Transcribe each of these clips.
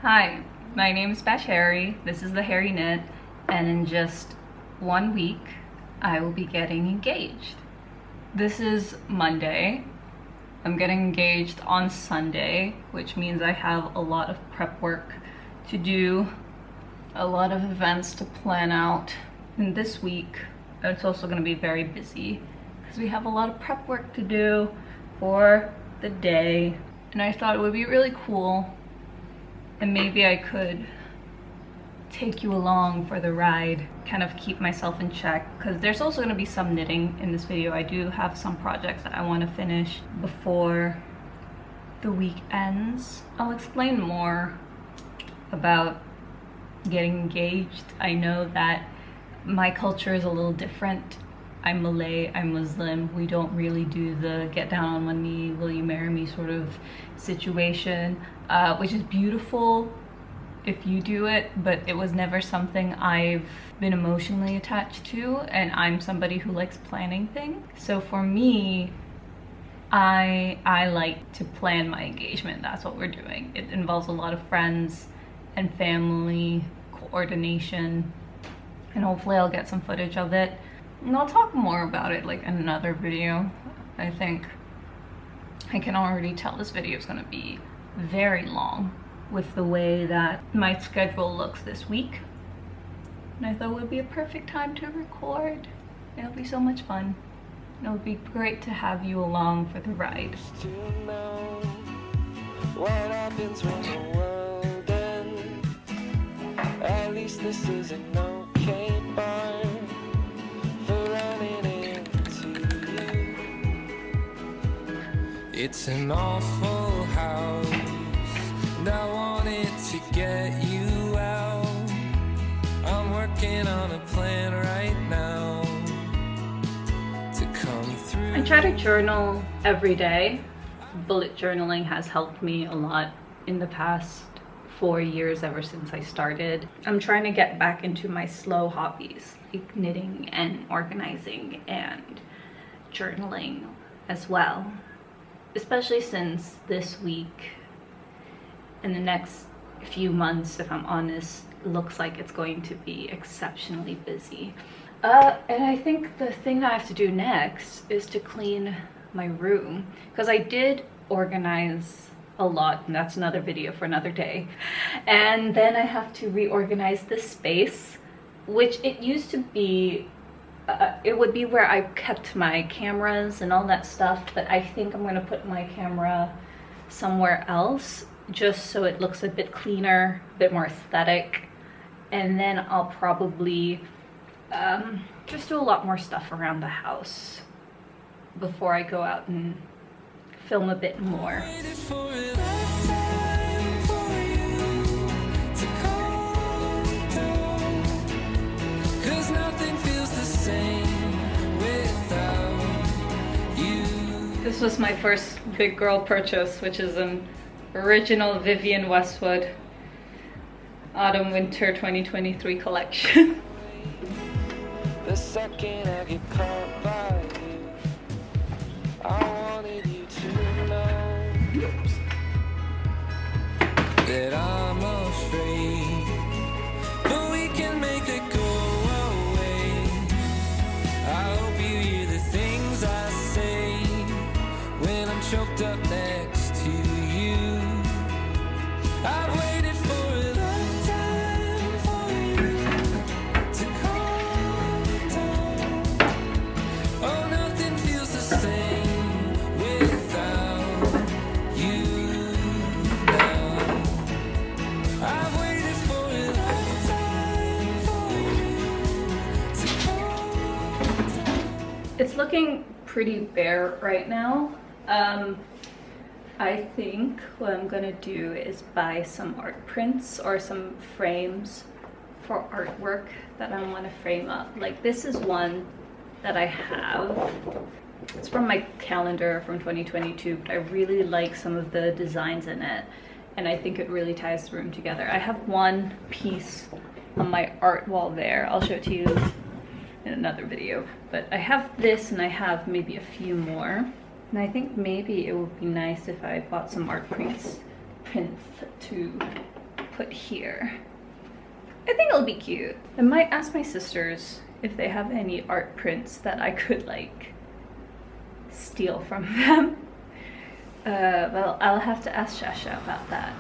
Hi, my name is Bash Harry. This is the Harry Knit, and in just 1 week, I will be getting engaged. This is Monday. I'm getting engaged on Sunday, which means I have a lot of prep work to do, a lot of events to plan out. And this week, it's also going to be very busy because we have a lot of prep work to do for the day. And I thought it would be really cool, and maybe I could take you along for the ride, kind of keep myself in check, because there's also going to be some knitting in this video. I do have some projects that I want to finish before the week ends. I'll explain more about getting engaged. I know that my culture is a little different. I'm Malay, I'm Muslim. We don't really do the get down on one knee, will you marry me sort of situation, which is beautiful if you do it, but it was never something I've been emotionally attached to, and I'm somebody who likes planning things. So for me, I like to plan my engagement. That's what we're doing. It involves a lot of friends and family coordination, and hopefully I'll get some footage of it. And I'll talk more about it like in another video. I think I can already tell this video is going to be very long with the way that my schedule looks this week. And I thought it would be a perfect time to record. It'll be so much fun. It'll be great to have you along for the ride. What happens when the world ends? At least this is an okay bar. It's an awful house, and I wanted to get you out. I'm working on a plan right now to come through. I try to journal every day. Bullet journaling has helped me a lot in the past 4 years, ever since I started. I'm trying to get back into my slow hobbies, like knitting and organizing and journaling as well. Especially since this week and the next few months, if I'm honest, looks like it's going to be exceptionally busy. And I think the thing that I have to do next is to clean my room, because I did organize a lot, and that's another video for another day. And then I have to reorganize this space, which it used to be it would be where I kept my cameras and all that stuff, but I think I'm gonna put my camera somewhere else just so it looks a bit cleaner, a bit more aesthetic. And then I'll probably just do a lot more stuff around the house before I go out and film a bit more. This was my first big girl purchase, which is an original Vivienne Westwood Autumn Winter 2023 collection. The second I get caught by you, I wanted you to know that I'm afraid, but we can make it go away. I hope you hear the things I say when I'm choked up next to you. I've waited for a lifetime for you to calm down. Oh, nothing feels the same without you now. I've waited for a lifetime for you to calm down. It's looking pretty bare right now. I think what I'm gonna do is buy some art prints or some frames for artwork that I want to frame up. Like this is one that I have. It's from my calendar from 2022, but I really like some of the designs in it, and I think it really ties the room together. I have one piece on my art wall there. I'll show it to you in another video, but I have this and I have maybe a few more. And I think maybe it would be nice if I bought some art prints to put here. I think it'll be cute. I might ask my sisters if they have any art prints that I could like steal from them. Well, I'll have to ask Shasha about that.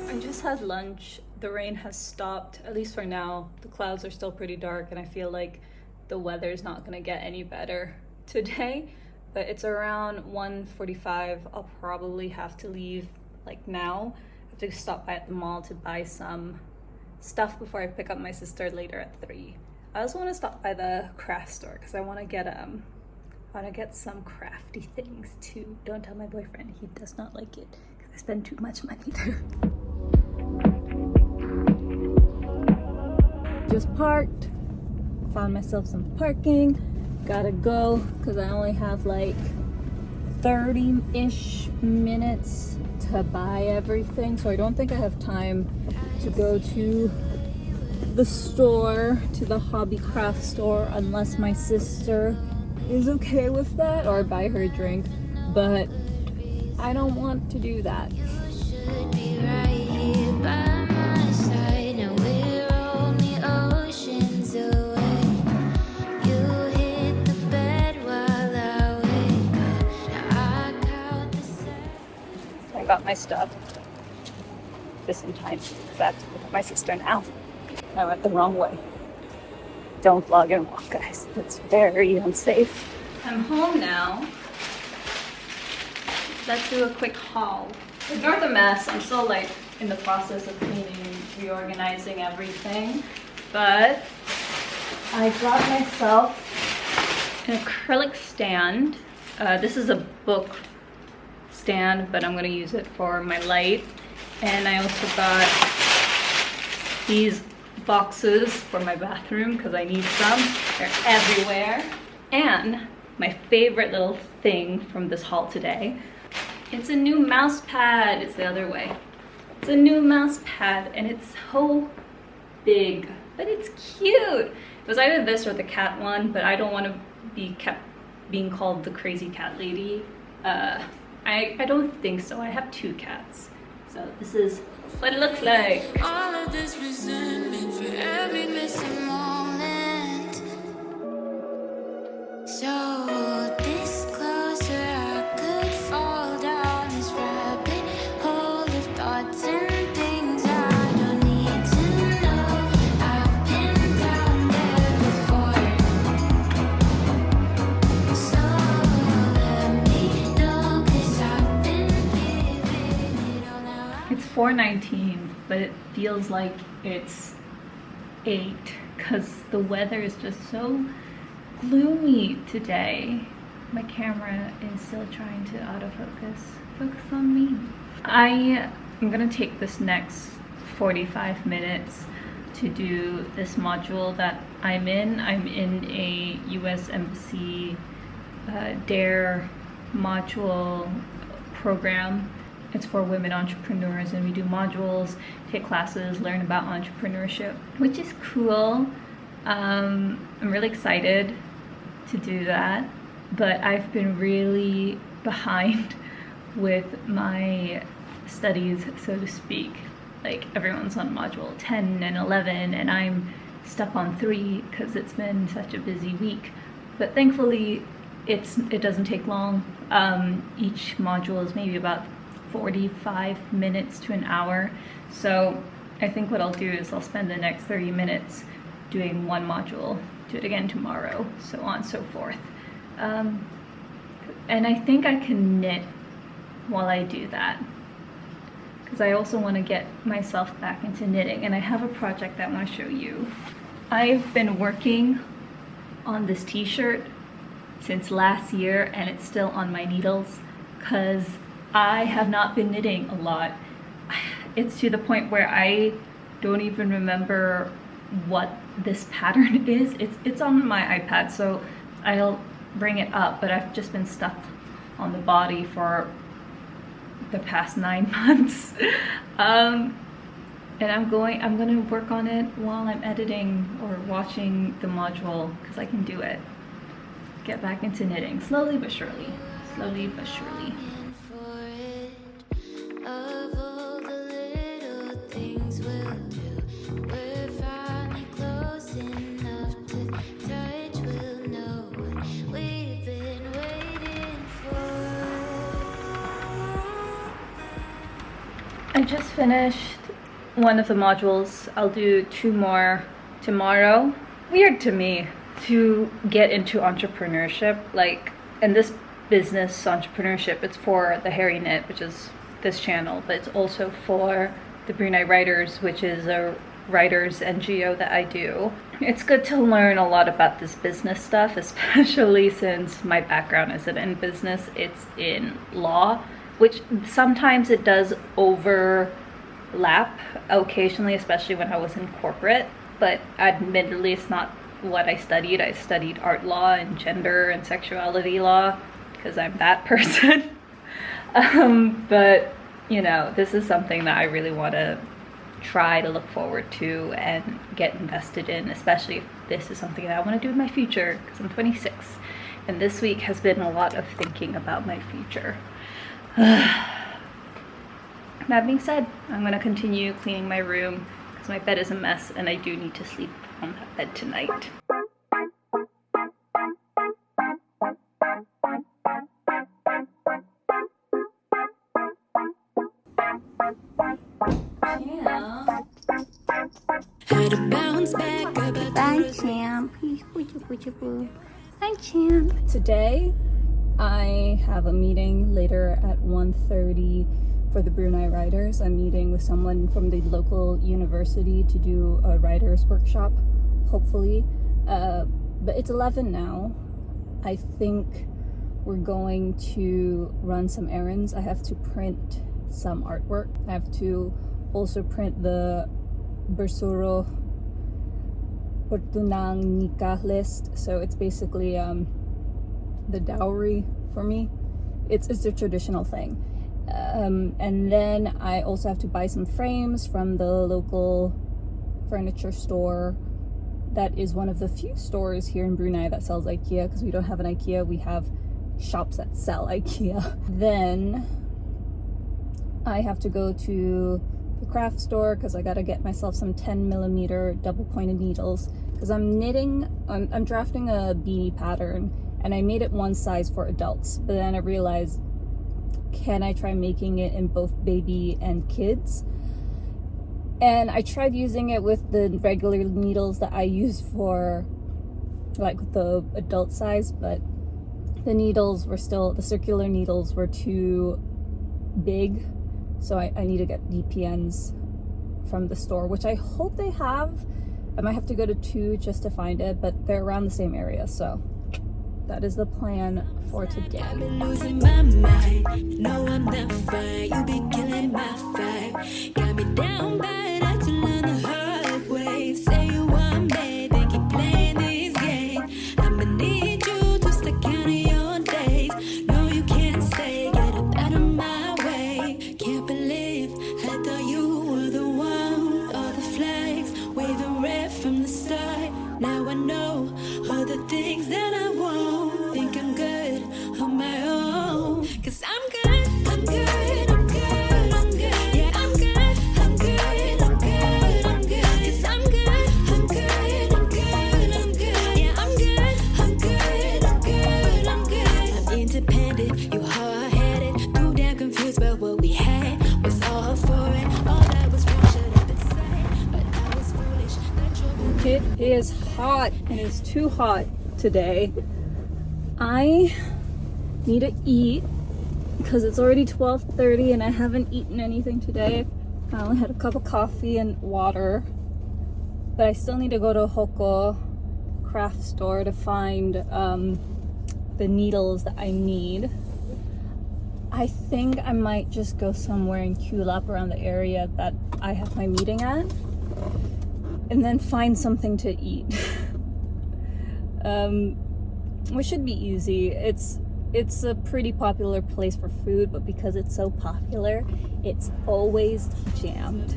I just had lunch. The rain has stopped, at least for now. The clouds are still pretty dark and I feel like the weather's not gonna get any better today, but it's around 1:45. I'll probably have to leave like now. I have to stop by at the mall to buy some stuff before I pick up my sister later at 3. I also want to stop by the craft store because I want to get some crafty things too. Don't tell my boyfriend, he does not like it because I spend too much money there. Just parked, found myself some parking, gotta go because I only have like 30-ish minutes to buy everything, so I don't think I have time to go to the store, to the hobby craft store, unless my sister is okay with that, or buy her a drink, but I don't want to do that. I got my stuff just in time because I have to pick up my sister now. I went the wrong way. Don't vlog and walk, guys. It's very unsafe. I'm home now. Let's do a quick haul. Ignore the mess. I'm still like in the process of cleaning, reorganizing everything. But I got myself an acrylic stand. This is a book stand, but I'm gonna use it for my light. And I also got these boxes for my bathroom because I need some. They're everywhere. And my favorite little thing from this haul today, it's a new mouse pad. It's the other way. It's a new mouse pad and it's so big, but it's cute. It was either this or the cat one, but I don't want to be kept being called the crazy cat lady. I don't think so. I have 2 cats. So this is what it looks like. All of this resentment for every missing moment. So this closer I could fall down this rabbit hole of thoughts and things I don't need to know. I've been down there before. So let me know, 'cause I've been living it all now. It's 4:19, but it feels like it's 8 because the weather is just so gloomy today. My camera is still trying to autofocus. Focus on me. I am gonna take this next 45 minutes to do this module that I'm in. I'm in a US Embassy DARE module program. It's for women entrepreneurs, and we do modules, take classes, learn about entrepreneurship, which is cool. I'm really excited to do that, but I've been really behind with my studies, so to speak. Like everyone's on module 10 and 11 and I'm stuck on 3 because it's been such a busy week. But thankfully it doesn't take long. Each module is maybe about 45 minutes to an hour. So I think what I'll do is I'll spend the next 30 minutes doing one module, do it again tomorrow, so on and so forth. And I think I can knit while I do that, because I also want to get myself back into knitting, and I have a project that I want to show you. I've been working on this t-shirt since last year and it's still on my needles because I have not been knitting a lot. It's to the point where I don't even remember what this pattern is. It's on my iPad, so I'll bring it up, but I've just been stuck on the body for the past 9 months. And I'm gonna work on it while I'm editing or watching the module, because I can do it. Get back into knitting, slowly but surely. Slowly but surely. I just finished one of the modules. I'll do 2 more tomorrow. Weird to me to get into entrepreneurship, like in this business entrepreneurship. It's for the Hairy Knit, which is this channel, but it's also for the Brunei Writers, which is a writers NGO that I do. It's good to learn a lot about this business stuff, especially since my background isn't in business, it's in law, which sometimes it does overlap occasionally, especially when I was in corporate, but admittedly it's not what I studied. I studied art law and gender and sexuality law because I'm that person. But you know, this is something that I really want to try to look forward to and get invested in, especially if this is something that I want to do in my future, because I'm 26 and this week has been a lot of thinking about my future. That being said, I'm going to continue cleaning my room because my bed is a mess and I do need to sleep on that bed tonight. Bye, champ. Hi, champ. Today I have a meeting later at 1:30 for the Brunei Writers. I'm meeting with someone from the local university to do a writers workshop, hopefully. But it's 11 now. I think we're going to run some errands. I have to print some artwork. I have to also print the bertunang nikah list. So it's basically the dowry for me. It's a traditional thing. And then I also have to buy some frames from the local furniture store. That is one of the few stores here in Brunei that sells IKEA, because we don't have an IKEA, we have shops that sell IKEA. Then I have to go to the craft store because I gotta get myself some 10mm double pointed needles, because I'm drafting a beanie pattern and I made it one size for adults, but then I realized, can I try making it in both baby and kids? And I tried using it with the regular needles that I use for like the adult size, but the needles were still, the circular needles were too big. So I need to get DPNs from the store, which I hope they have. I might have to go to 2 just to find it, but they're around the same area. So that is the plan for today. I've been losing my mind. No, I'm not fine. You be killing my vibe. Got me down bad. I had to learn the hard way. Say you want me, then keep playing this game. I'ma need you to start counting your days. No, you can't stay. Get up out of my way. Can't believe I thought you were the one. All the flags waving red from the start. Now I know all the things that I want. Think I'm good on my own. 'Cause I'm good, I'm good, I'm good, I'm good. Yeah, I'm good, I'm good, I'm good, I'm good. 'Cause I'm good, I'm good, I'm good, I'm good. Yeah, I'm good, I'm good, I'm good, I'm good. I'm independent, you hard-headed. Too damn confused about what we had. Was all for it, all that was wrong should have been said. But I was foolish, not trouble. It is hot. It is too hot today. I need to eat because it's already 12:30 and I haven't eaten anything today. I only had a cup of coffee and water, but I still need to go to Hoko craft store to find the needles that I need. I think I might just go somewhere in Kulap around the area that I have my meeting at, and then find something to eat. Which should be easy. It's a pretty popular place for food, but because it's so popular, it's always jammed.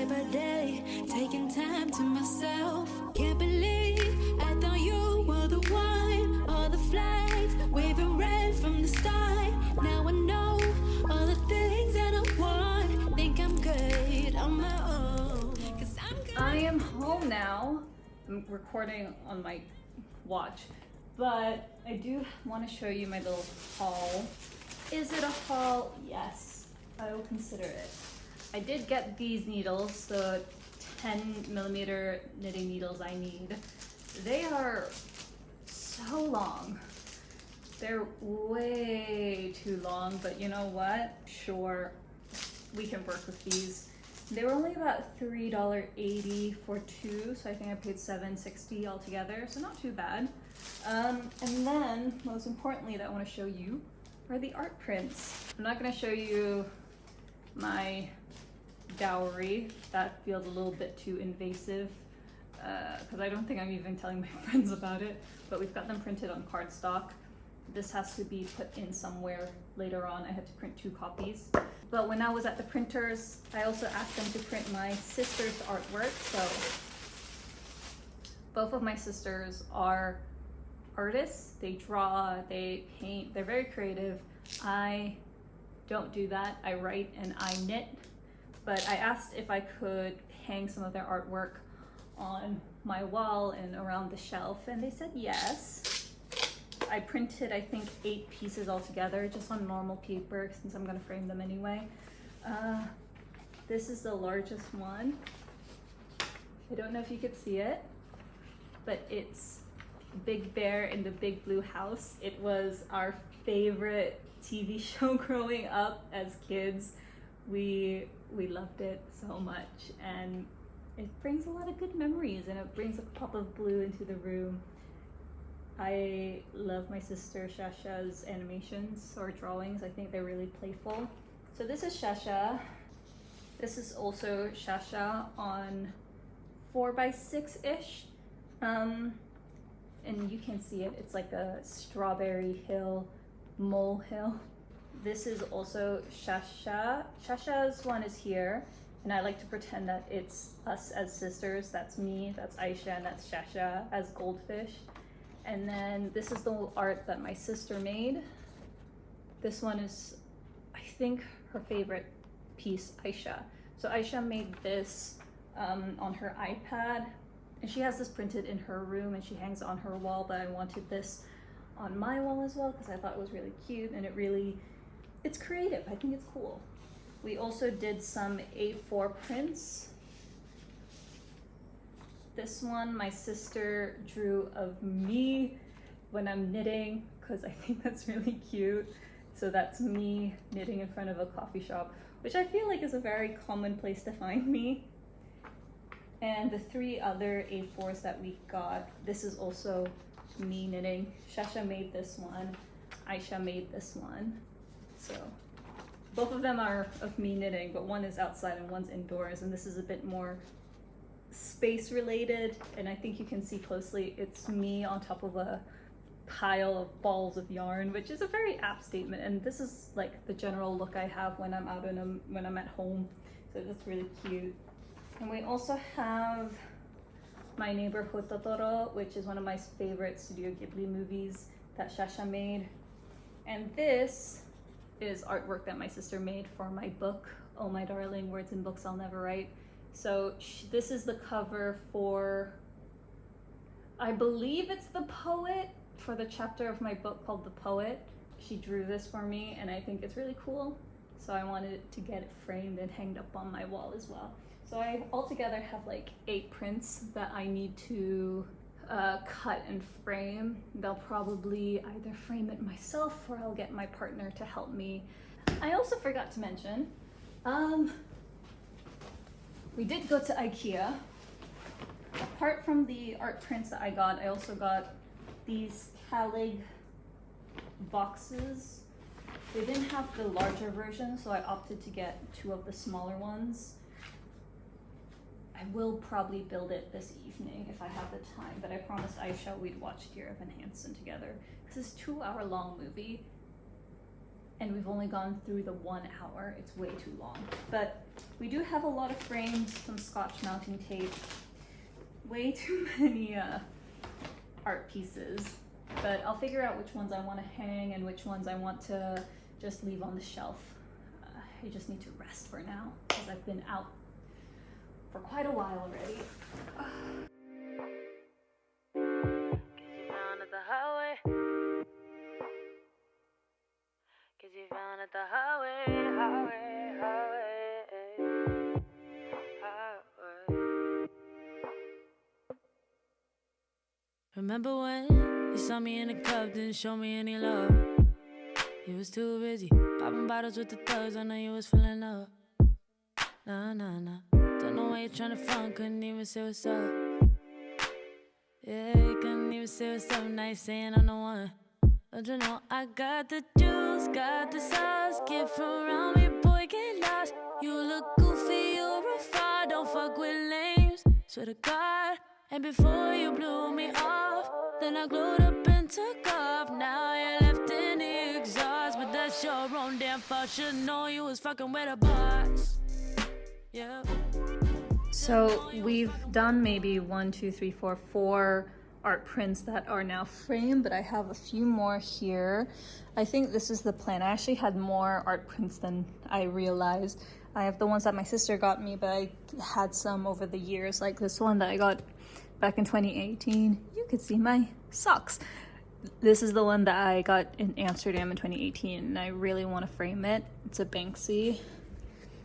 by day, taking time to myself. Can't believe I thought you were the one. All the flags waving red from the start. Now I know all the things that I want. Think I'm good on my own. 'Cause I'm good. I am home now. I'm recording on my watch, but I do want to show you my little haul. Is it a haul? Yes, I will consider it. I did get these needles, the 10mm knitting needles I need. They are so long. They're way too long, but you know what? Sure, we can work with these. They were only about $3.80 for two, so I think I paid $7.60 altogether, so not too bad. And then, most importantly that I want to show you are the art prints. I'm not going to show you my dowry. That feels a little bit too invasive because I don't think I'm even telling my friends about it, but we've got them printed on cardstock. This has to be put in somewhere later on. I had to print 2 copies. But when I was at the printers, I also asked them to print my sister's artwork. So both of my sisters are artists. They draw, they paint, they're very creative. I don't do that. I write and I knit. But I asked if I could hang some of their artwork on my wall and around the shelf, and they said yes. I printed, I think, 8 pieces altogether, just on normal paper, since I'm gonna frame them anyway. This is the largest one. I don't know if you could see it, but it's Big Bear in the Big Blue House. It was our favorite TV show growing up as kids. We loved it so much, and it brings a lot of good memories, and it brings a pop of blue into the room. I love my sister Shasha's animations or drawings. I think they're really playful. So this is Shasha. This is also Shasha on 4x6-ish. And you can see it. It's like a strawberry hill, molehill. This is also Shasha. Shasha's one is here, and I like to pretend that it's us as sisters. That's me, that's Aisha, and that's Shasha as goldfish. And then this is the art that my sister made. This one is, I think, her favorite piece, Aisha. So Aisha made this on her iPad, and she has this printed in her room and she hangs it on her wall, but I wanted this on my wall as well because I thought it was really cute, and it's creative. I think it's cool. We also did some A4 prints. This one my sister drew of me when I'm knitting because I think that's really cute. So that's me knitting in front of a coffee shop, which I feel like is a very common place to find me. And the 3 other A4s that we got, this is also me knitting. Shasha made this one, Aisha made this one. So both of them are of me knitting, but one is outside and one's indoors, and this is a bit more space related, and I think you can see closely it's me on top of a pile of balls of yarn, which is a very apt statement, and this is like the general look I have when I'm out and when I'm at home, so that's really cute. And we also have My Neighborhood Totoro, which is one of my favorite Studio Ghibli movies that Shasha made, and this is artwork that my sister made for my book, Oh My Darling, Words and Books I'll Never Write. So this is the cover for, I believe it's The Poet, for the chapter of my book called The Poet. She drew this for me, and I think it's really cool. So I wanted to get it framed and hanged up on my wall as well. So I altogether have like 8 prints that I need to cut and frame. They'll probably either frame it myself or I'll get my partner to help me. I also forgot to mention, we did go to IKEA. Apart from the art prints that I got, I also got these Calig boxes. They didn't have the larger version, so I opted to get 2 of the smaller ones. I will probably build it this evening if I have the time, but I promised Aisha we'd watch Dear Evan Hansen together. This is a 2-hour-long movie, and we've only gone through the 1 hour. It's way too long. But we do have a lot of frames, some Scotch mounting tape, way too many art pieces. But I'll figure out which ones I want to hang and which ones I want to just leave on the shelf. I just need to rest for now because I've been out for quite a while already. Remember when you saw me in the club, didn't show me any love? You was too busy popping bottles with the thugs. I know you was feeling up. Nah. Don't know why you're trying to front. Couldn't even say what's up. Yeah, you couldn't even say what's up. Now you saying I'm the one. Don't you know I got the juice, got the sauce. Get from around me, boy, get lost. You look goofy, you're a fraud. Don't fuck with lames, swear to God. And before you blew me off, then I glued up and took off. Now you're left in the exhaust, but that's your own damn fault. Should've known you was fucking with a boss. Yeah. So we've done maybe 4 art prints that are now framed, but I have a few more here. I think this is the plan. I actually had more art prints than I realized. I have the ones that my sister got me, but I had some over the years, like this one that I got back in 2018. You could see my socks. This is the one that I got in Amsterdam in 2018, and I really want to frame it. It's a Banksy.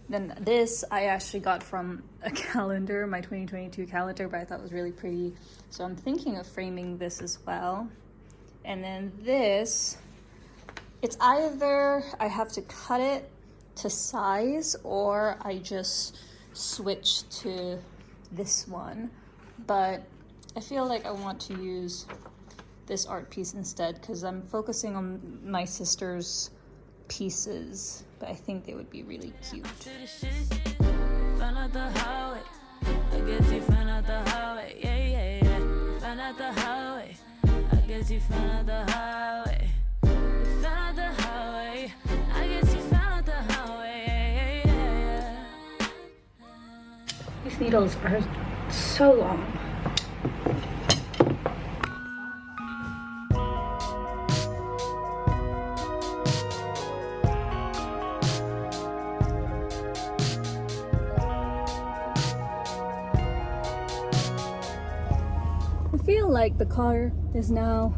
Then this I actually got from a calendar, my 2022 calendar, but I thought it was really pretty. So I'm thinking of framing this as well. And then this, it's either I have to cut it to size or I just switch to this one. But I feel like I want to use this art piece instead because I'm focusing on my sister's pieces, but I think they would be really cute. Found out the highway. I guess you found out the highway. Yeah. Found out the highway. I guess you found out the highway. You found out the highway. I guess you found out the highway. Yeah. These needles are so long. I feel like the car is now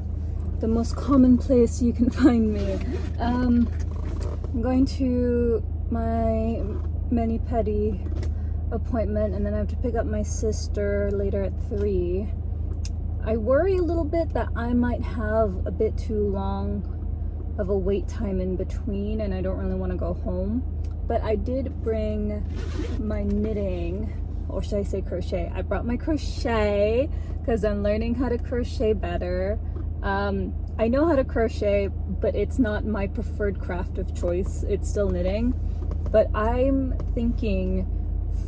the most common place you can find me. I'm going to my mani-pedi appointment and then I have to pick up my sister later at 3. I worry a little bit that I might have a bit too long of a wait time in between and I don't really want to go home. But I did bring my knitting, or should I say crochet? I brought my crochet because I'm learning how to crochet better. I know how to crochet, but it's not my preferred craft of choice. It's still knitting. But I'm thinking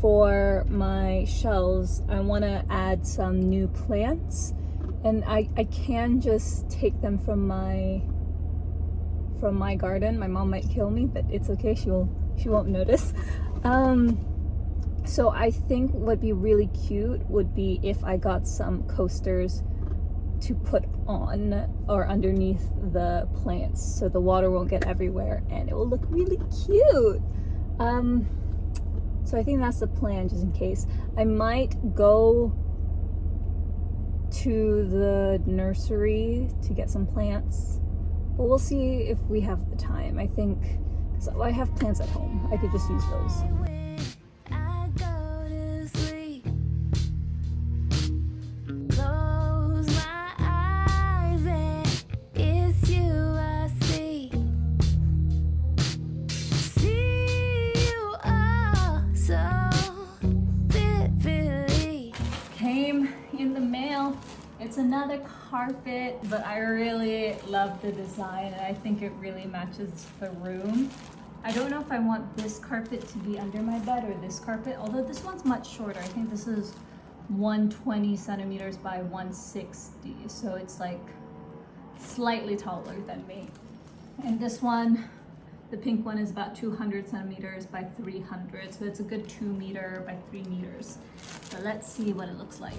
for my shelves, I want to add some new plants. And I can just take them from my garden. My mom might kill me, but it's okay. She won't notice. So I think what would be really cute would be if I got some coasters to put on or underneath the plants so the water won't get everywhere and it will look really cute. So I think that's the plan, just in case. I might go to the nursery to get some plants, but we'll see if we have the time. I think, because I have plants at home, I could just use those. It's another carpet, but I really love the design and I think it really matches the room. I don't know if I want this carpet to be under my bed or this carpet, although this one's much shorter. I think this is 120 centimeters by 160, so it's like slightly taller than me. And this one The pink one is about 200 centimeters by 300, so it's a good 2 meter by 3 meters. So let's see what it looks like.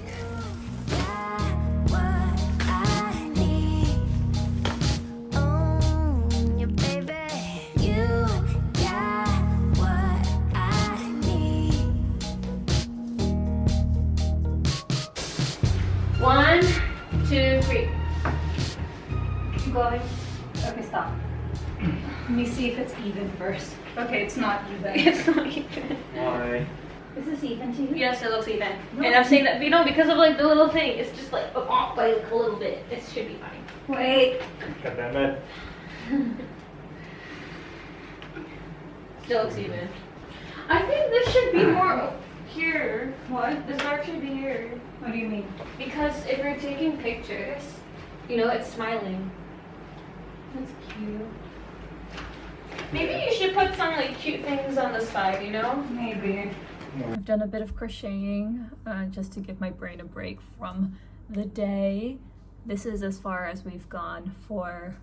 One, two, three. Keep going. Okay, stop. Let me see if it's even first. Okay, it's not even. It's not even. Why? Is this even to you? Yes, it looks even. No. And I'm saying that, you know, because of like the little thing, it's just like off by like a little bit. It should be fine. Wait. God damn it. Still looks even. I think this should be more here. What? This arc should be here. What do you mean? Because if you're taking pictures, you know, it's smiling. That's cute. Maybe you should put some like cute things on the side, you know? Maybe. I've done a bit of crocheting just to give my brain a break from the day. This is as far as we've gone for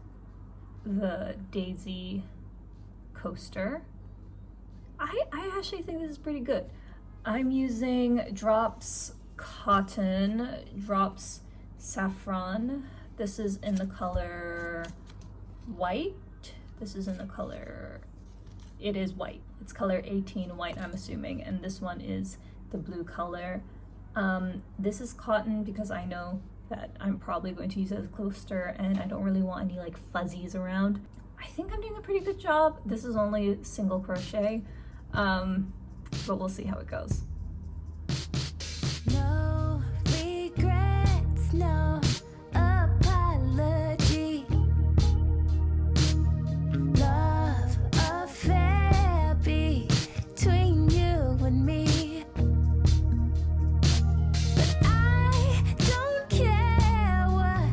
the daisy coaster. I actually think this is pretty good. I'm using drops cotton, drops saffron. This is in the color white. This is in the color, it is white. It's color 18 white, I'm assuming. And this one is the blue color. This is cotton because I know that I'm probably going to use it as a coaster and I don't really want any like fuzzies around. I think I'm doing a pretty good job. This is only single crochet, but we'll see how it goes. No regrets, no apology. Love affair between you and me. But I don't care what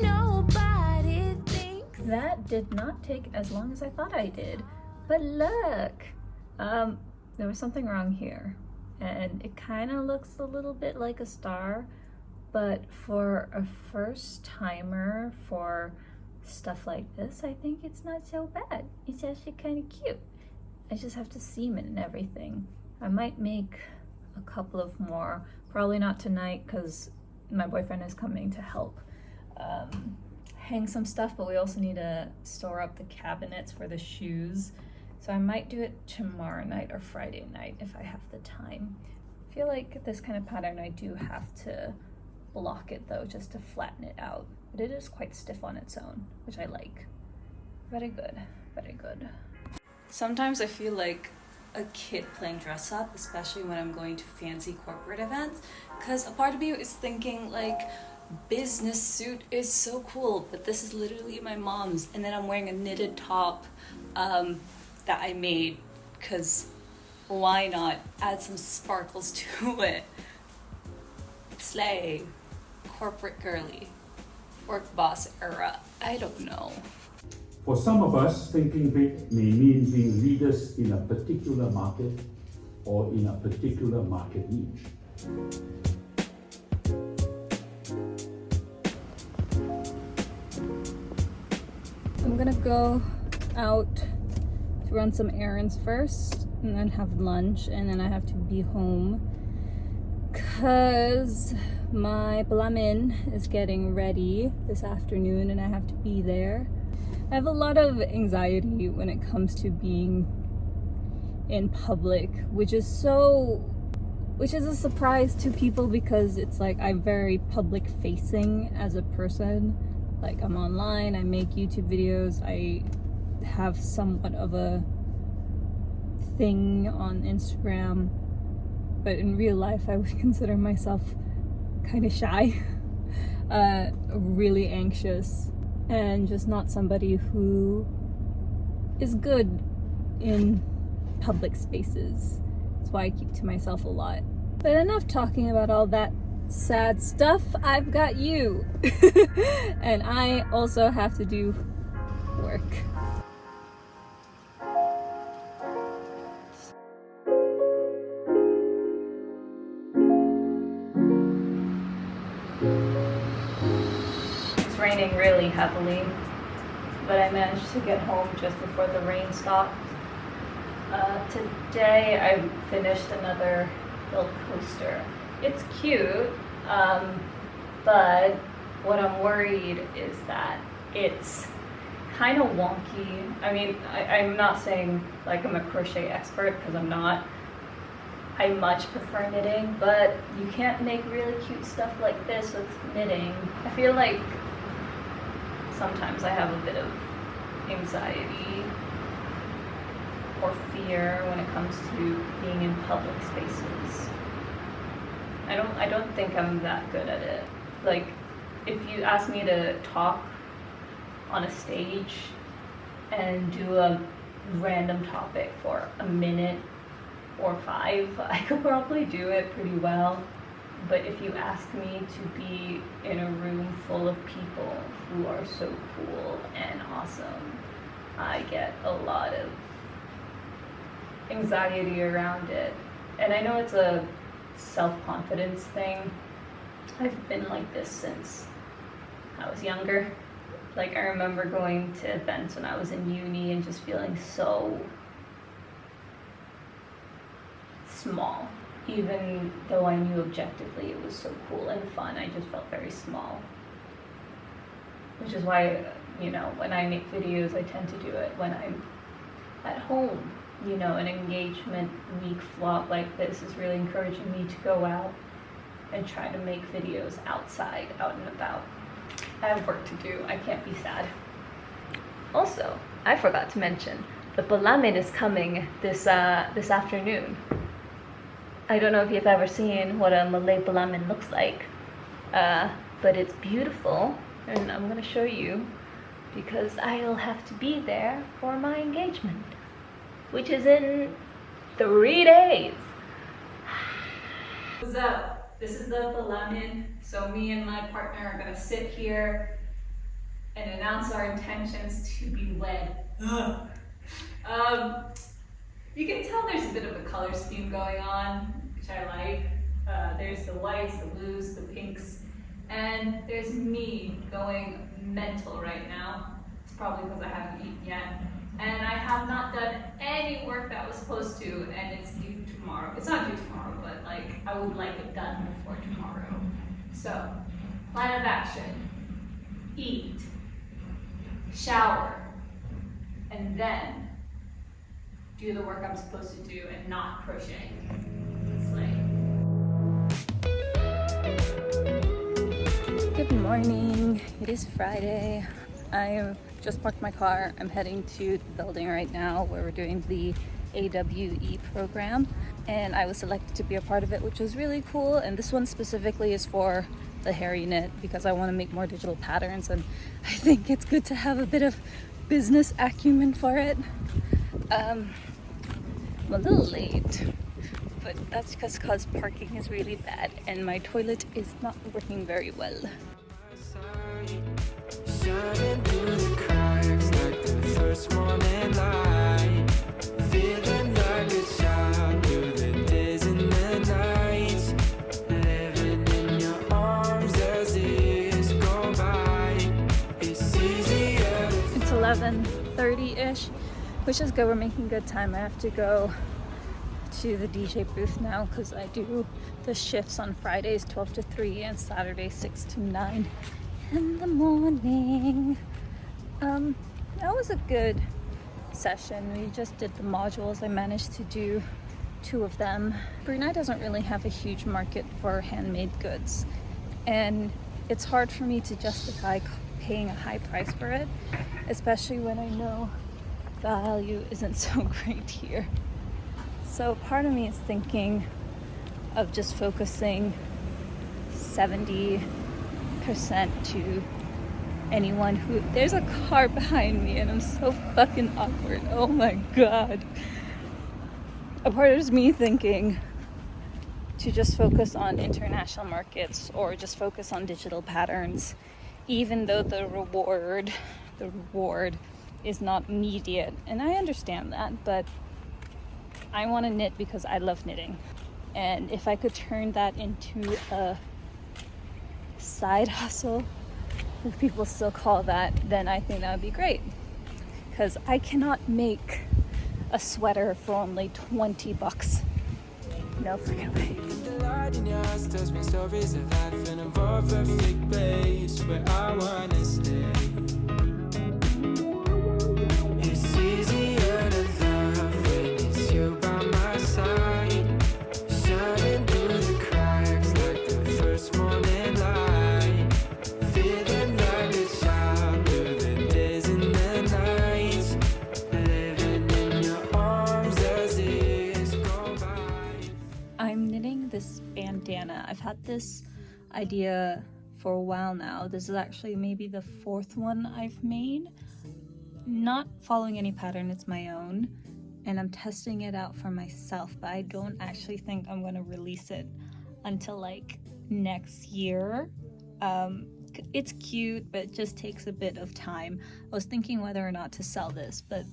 nobody thinks. That did not take as long as I thought I did. But look, there was something wrong here. And it kind of looks a little bit like a star, but for a first timer for stuff like this, I think it's not so bad. It's actually kind of cute. I just have to seam it and everything. I might make a couple of more, probably not tonight because my boyfriend is coming to help hang some stuff, but we also need to store up the cabinets for the shoes. So I might do it tomorrow night or Friday night if I have the time. I feel like this kind of pattern I do have to block it though, just to flatten it out. But it is quite stiff on its own, which I like. Very good, very good. Sometimes I feel like a kid playing dress up, especially when I'm going to fancy corporate events, because a part of me is thinking like, business suit is so cool, but this is literally my mom's, and then I'm wearing a knitted top that I made, because why not add some sparkles to it? Slay, corporate girly, work boss era, I don't know. For some of us, thinking big may mean being leaders in a particular market or in a particular market niche. I'm gonna go out to run some errands first and then have lunch, and then I have to be home because my Blamin is getting ready this afternoon and I have to be there. I have a lot of anxiety when it comes to being in public, which is a surprise to people because it's like I'm very public facing as a person. Like I'm online, I make YouTube videos, I have somewhat of a thing on Instagram, but in real life I would consider myself kind of shy, really anxious, and just not somebody who is good in public spaces. That's why I keep to myself a lot. But enough talking about all that sad stuff. I've got you. And I also have to do work. It's raining really heavily, but I managed to get home just before the rain stopped. Today I finished another milk coaster. It's cute, but what I'm worried is that it's kind of wonky. I mean, I'm not saying like I'm a crochet expert, because I'm not. I much prefer knitting, but you can't make really cute stuff like this with knitting. I feel like sometimes I have a bit of anxiety or fear when it comes to being in public spaces. I don't think I'm that good at it. Like, if you ask me to talk on a stage and do a random topic for a minute or 5, I could probably do it pretty well. But if you ask me to be in a room full of people who are so cool and awesome, I get a lot of anxiety around it. And I know it's a self-confidence thing. I've been like this since I was younger. Like, I remember going to events when I was in uni and just feeling so small. Even though I knew objectively it was so cool and fun, I just felt very small. Which is why, you know, when I make videos, I tend to do it when I'm at home. You know, an engagement week vlog like this is really encouraging me to go out and try to make videos outside, out and about. I have work to do. I can't be sad. Also, I forgot to mention, the belamin is coming this afternoon. I don't know if you've ever seen what a Malay belamin looks like, but it's beautiful, and I'm gonna show you because I'll have to be there for my engagement, which is in 3 days. What's up? This is the belamin. So me and my partner are gonna sit here and announce our intentions to be wed. You can tell there's a bit of a color scheme going on, which I like. There's the whites, the blues, the pinks, and there's me going mental right now. It's probably because I haven't eaten yet. And I have not done any work that was supposed to, and it's due tomorrow. It's not due tomorrow, but like, I would like it done before tomorrow. So, plan of action: eat, shower, and then do the work I'm supposed to do and not crochet. Slay. Good morning. It is Friday. I just parked my car. I'm heading to the building right now where we're doing the AWE program, and I was selected to be a part of it, which was really cool. And this one specifically is for the hairy knit because I want to make more digital patterns, and I think it's good to have a bit of business acumen for it. I'm a little late, but that's just because parking is really bad and my toilet is not working very well. Shining through the cracks like the first morning light, feeling like a child through the days and the nights, living in your arms as years go by. It's easier. It's 11:30-ish, which is good. We're making good time. I have to go to the DJ booth now because I do the shifts on Fridays 12 to 3 and Saturdays 6 to 9 in the morning. That was a good session. We just did the modules. I managed to do 2 of them. Brunei doesn't really have a huge market for handmade goods, and it's hard for me to justify paying a high price for it, especially when I know value isn't so great here. So part of me is thinking of just focusing 70% to anyone who... There's a car behind me and I'm so fucking awkward. Oh my god. A part of me thinking to just focus on international markets or just focus on digital patterns, even though the reward is not immediate. And I understand that, but I want to knit because I love knitting. And if I could turn that into a side hustle, if people still call that, then I think that would be great. because I cannot make a sweater for only 20 bucks. No freaking way. The light in your eyes tells me stories of life in a more perfect place where I wanna stay. It's easier to love when it's you by my side, shining through the cracks like the first morning light, feeling like a child through the days and the nights, living in your arms as years go by. I'm knitting this bandana. I've had this idea for a while now. This is actually maybe the 4th one I've made. Not following any pattern, it's my own. And I'm testing it out for myself, but I don't actually think I'm gonna release it until like next year. It's cute, but it just takes a bit of time. I was thinking whether or not to sell this, but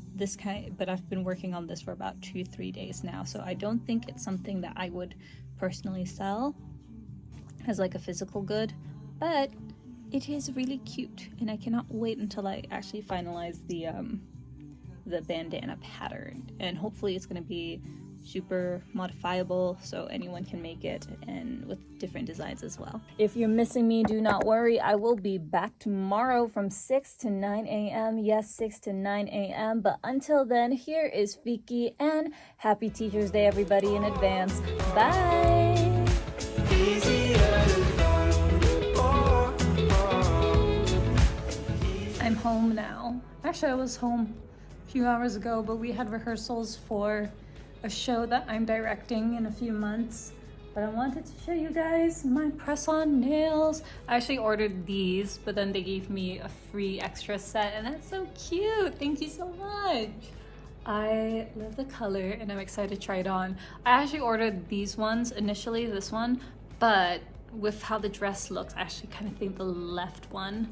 I've been working on this for about 2-3 days now, so I don't think it's something that I would personally sell as like a physical good, but it is really cute, and I cannot wait until I actually finalize the bandana pattern, and hopefully it's going to be super modifiable so anyone can make it, and with different designs as well. If you're missing me, do not worry. I will be back tomorrow from 6 to 9 a.m. Yes, 6 to 9 a.m. But until then, here is Vicky, and happy Teacher's Day, everybody, in advance. Bye! I'm home now. Actually, I was home a few hours ago, but we had rehearsals for a show that I'm directing in a few months. But I wanted to show you guys my press-on nails. I actually ordered these, but then they gave me a free extra set, and that's so cute. Thank you so much. I love the color, and I'm excited to try it on. I actually ordered these ones initially, this one, but with how the dress looks, I actually kind of think the left one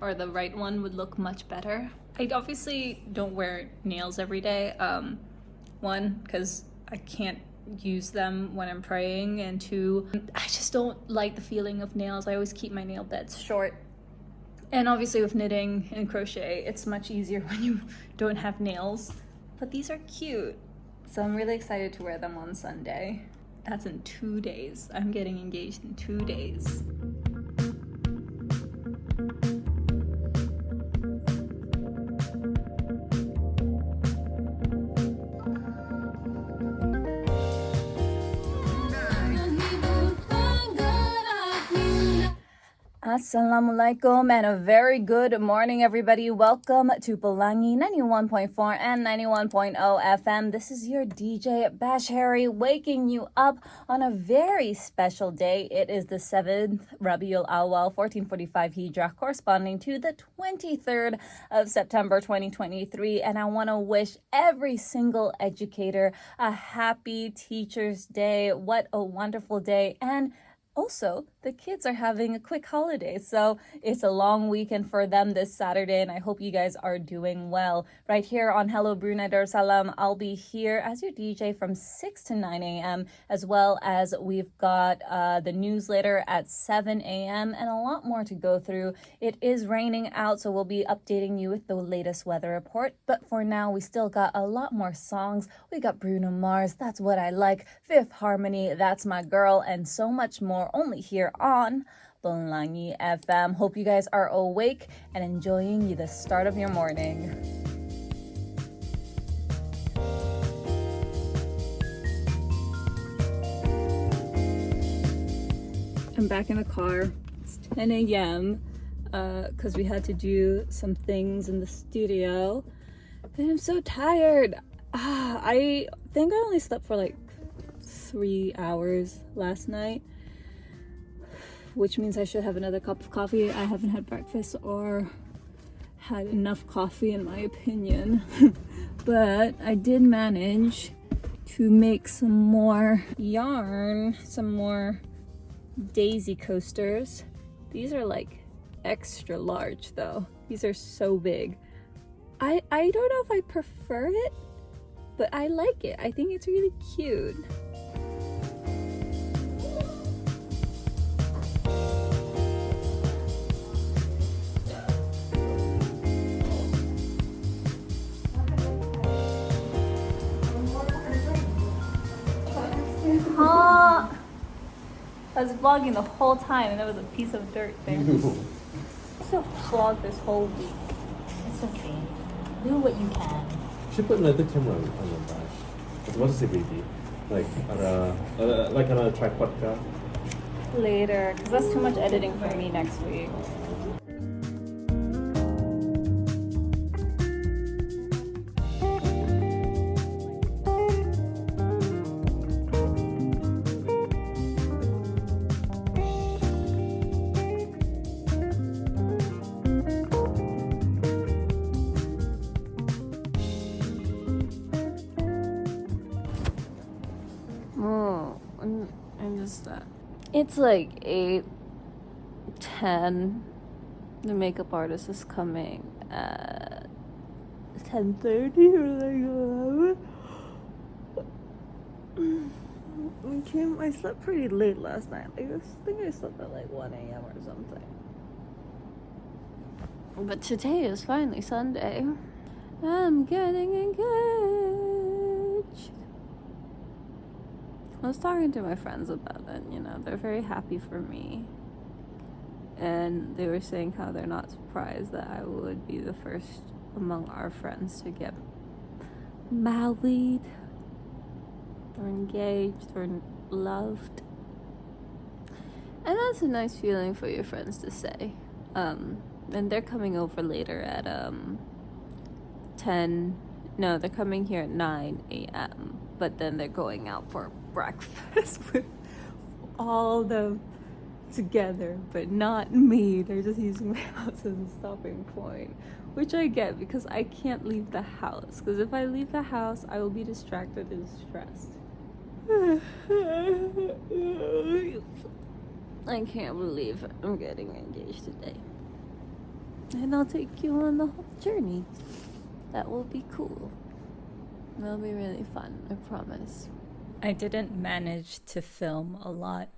or the right one would look much better. I obviously don't wear nails every day. One, because I can't use them when I'm praying, and 2, I just don't like the feeling of nails. I always keep my nail beds short. And obviously with knitting and crochet, it's much easier when you don't have nails. But these are cute. So I'm really excited to wear them on Sunday. That's in 2 days. I'm getting engaged in 2 days. Assalamualaikum and a very good morning, everybody. Welcome to Pelangi 91.4 and 91.0 FM. This is your DJ Bash Harry waking you up on a very special day. It is the 7th Rabiul Awal 1445 Hijrah, corresponding to the 23rd of September 2023. And I want to wish every single educator a happy Teacher's Day. What a wonderful day. And also, the kids are having a quick holiday, so it's a long weekend for them this Saturday, and I hope you guys are doing well. Right here on Hello Brunei Darussalam, I'll be here as your DJ from 6 to 9 a.m., as well as we've got the newsletter at 7 a.m., and a lot more to go through. It is raining out, so we'll be updating you with the latest weather report, but for now, we still got a lot more songs. We got Bruno Mars, That's What I Like, Fifth Harmony, That's My Girl, and so much more, only here on Pelangi FM. Hope you guys are awake and enjoying the start of your morning. I'm back in the car. It's 10 a.m. Because we had to do some things in the studio. And I'm so tired. I think I only slept for like 3 hours last night, which means I should have another cup of coffee. I haven't had breakfast or had enough coffee in my opinion. But I did manage to make some more yarn, some more daisy coasters. These are like extra large though. These are so big. I don't know if I prefer it, but I like it. I think it's really cute. I was vlogging the whole time and there was a piece of dirt there. So vlog this whole week. It's okay. Do what you can. You should put another camera on your dash. What is it, baby? Like on a tripod ka? Later, because that's too much editing for me next week. Oh, and just that. It's like 8:10. The makeup artist is coming at 10:30 or like 11. I slept pretty late last night. I think I slept at like 1 a.m. or something. But today is finally Sunday. I'm getting engaged. I was talking to my friends about it, you know, they're very happy for me. And they were saying how they're not surprised that I would be the first among our friends to get married or engaged or loved. And that's a nice feeling for your friends to say. And they're coming over later at 10. No, they're coming here at 9 a.m. But then they're going out for breakfast with all them together, but not me. They're just using my house as a stopping point, which I get because I can't leave the house. Because if I leave the house, I will be distracted and stressed. I can't believe I'm getting engaged today. And I'll take you on the whole journey. That will be cool. It'll be really fun, I promise. I didn't manage to film a lot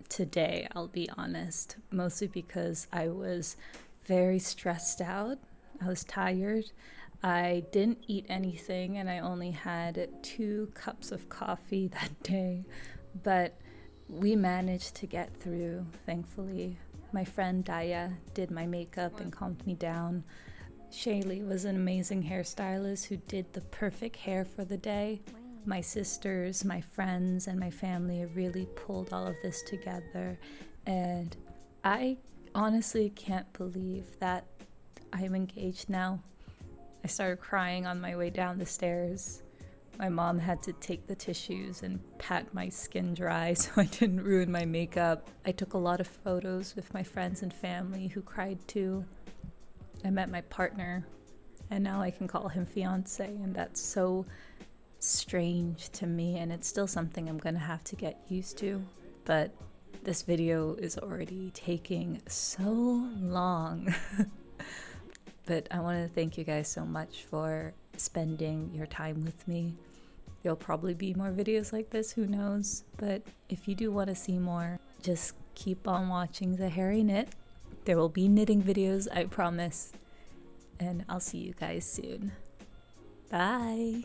today, I'll be honest, mostly because I was very stressed out. I was tired. I didn't eat anything and I only had 2 cups of coffee that day, but we managed to get through, thankfully. My friend Daya did my makeup and calmed me down. Shaylee was an amazing hairstylist who did the perfect hair for the day. My sisters, my friends, and my family really pulled all of this together. And I honestly can't believe that I'm engaged now. I started crying on my way down the stairs. My mom had to take the tissues and pat my skin dry so I didn't ruin my makeup. I took a lot of photos with my friends and family who cried too. I met my partner, and now I can call him fiance, and that's so strange to me, and it's still something I'm gonna have to get used to. But this video is already taking so long. But I want to thank you guys so much for spending your time with me. There'll probably be more videos like this, who knows? But if you do want to see more, just keep on watching The Hairy Knit. There will be knitting videos, I promise. And I'll see you guys soon. Bye!